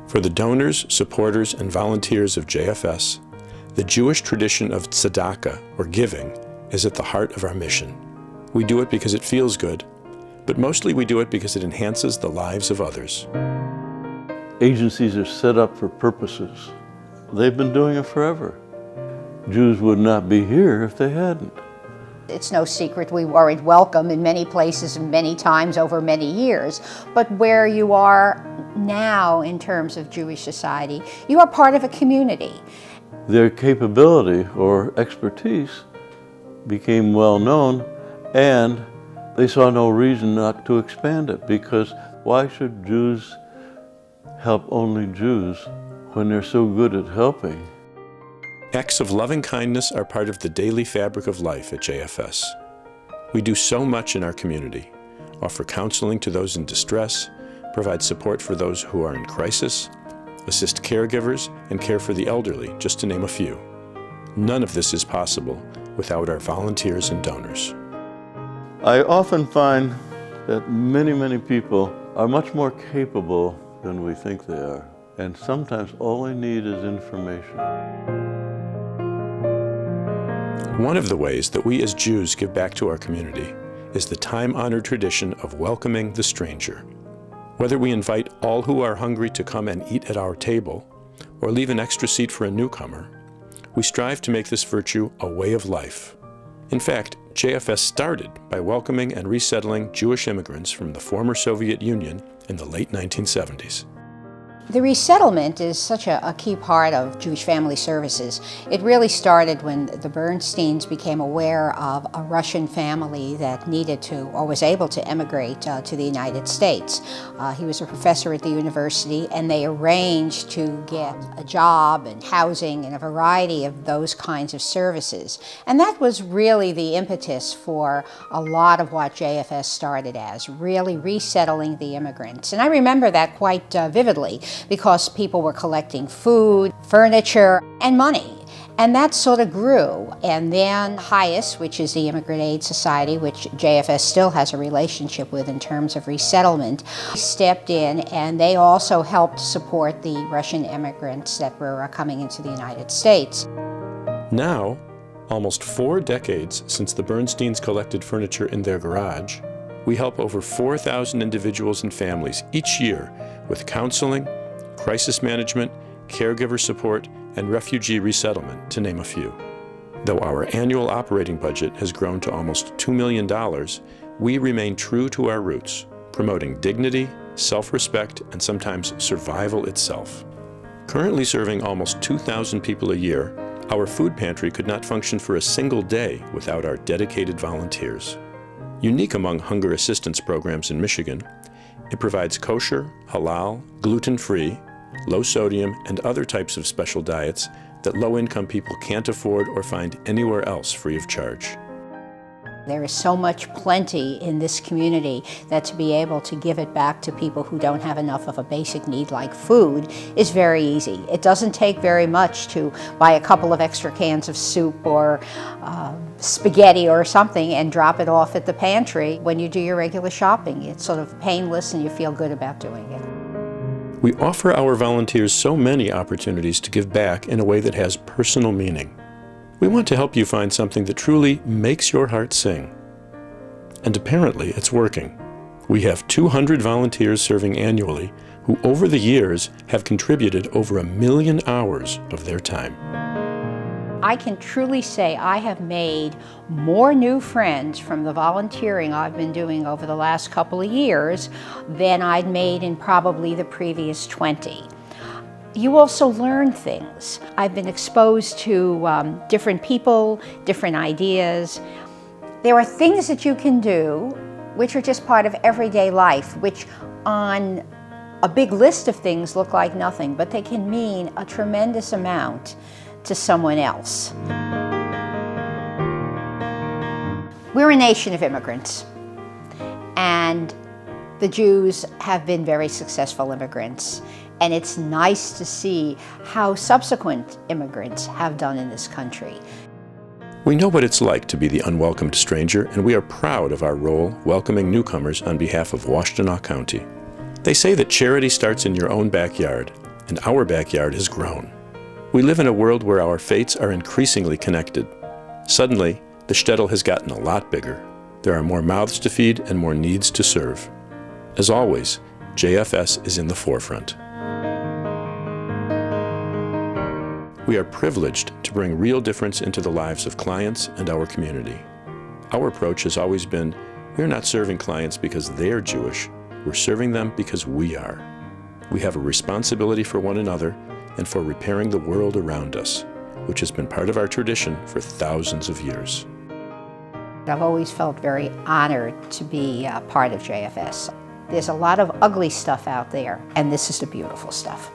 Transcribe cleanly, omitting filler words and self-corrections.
For the donors, supporters, and volunteers of JFS, the Jewish tradition of tzedakah, or giving, is at the heart of our mission. We do it because it feels good, but mostly we do it because it enhances the lives of others. Agencies are set up for purposes. They've been doing it forever. Jews would not be here if they hadn't. It's no secret we weren't welcome in many places and many times over many years, but where you are now in terms of Jewish society, you are part of a community. Their capability or expertise became well known, and they saw no reason not to expand it, because why should Jews help only Jews when they're so good at helping? Acts of loving kindness are part of the daily fabric of life at JFS. We do so much in our community: offer counseling to those in distress, provide support for those who are in crisis, assist caregivers, and care for the elderly, just to name a few. None of this is possible without our volunteers and donors. I often find that many people are much more capable than we think they are, and sometimes all they need is information. One of the ways that we as Jews give back to our community is the time-honored tradition of welcoming the stranger. Whether we invite all who are hungry to come and eat at our table, or leave an extra seat for a newcomer, we strive to make this virtue a way of life. In fact, JFS started by welcoming and resettling Jewish immigrants from the former Soviet Union in the late 1970s. The resettlement is such a key part of Jewish Family Services. It really started when the Bernsteins became aware of a Russian family that needed to, or was able to, emigrate to the United States. He was a professor at the university, and they arranged to get a job and housing and a variety of those kinds of services. And that was really the impetus for a lot of what JFS started as, really resettling the immigrants. And I remember that quite vividly, because people were collecting food, furniture, and money. And that sort of grew. And then HIAS, which is the Immigrant Aid Society, which JFS still has a relationship with in terms of resettlement, stepped in, and they also helped support the Russian immigrants that were coming into the United States. Now, almost 4 decades since the Bernsteins collected furniture in their garage, we help over 4,000 individuals and families each year with counseling, crisis management, caregiver support, and refugee resettlement, to name a few. Though our annual operating budget has grown to almost $2 million, we remain true to our roots, promoting dignity, self-respect, and sometimes survival itself. Currently serving almost 2,000 people a year, our food pantry could not function for a single day without our dedicated volunteers. Unique among hunger assistance programs in Michigan, it provides kosher, halal, gluten-free, low-sodium, and other types of special diets that low-income people can't afford or find anywhere else free of charge. There is so much plenty in this community that to be able to give it back to people who don't have enough of a basic need like food is very easy. It doesn't take very much to buy a couple of extra cans of soup or spaghetti or something and drop it off at the pantry when you do your regular shopping. It's sort of painless and you feel good about doing it. We offer our volunteers so many opportunities to give back in a way that has personal meaning. We want to help you find something that truly makes your heart sing. And apparently it's working. We have 200 volunteers serving annually who over the years have contributed over 1 million hours of their time. I can truly say I have made more new friends from the volunteering I've been doing over the last couple of years than I'd made in probably the previous 20. You also learn things. I've been exposed to different people, different ideas. There are things that you can do which are just part of everyday life, which on a big list of things look like nothing, but they can mean a tremendous amount to someone else. We're a nation of immigrants, and the Jews have been very successful immigrants, and it's nice to see how subsequent immigrants have done in this country. We know what it's like to be the unwelcomed stranger, and we are proud of our role welcoming newcomers on behalf of Washtenaw County. They say that charity starts in your own backyard, and our backyard has grown. We live in a world where our fates are increasingly connected. Suddenly, the shtetl has gotten a lot bigger. There are more mouths to feed and more needs to serve. As always, JFS is in the forefront. We are privileged to bring real difference into the lives of clients and our community. Our approach has always been, we're not serving clients because they're Jewish, we're serving them because we are. We have a responsibility for one another and for repairing the world around us, which has been part of our tradition for thousands of years. I've always felt very honored to be part of JFS. There's a lot of ugly stuff out there, and this is the beautiful stuff.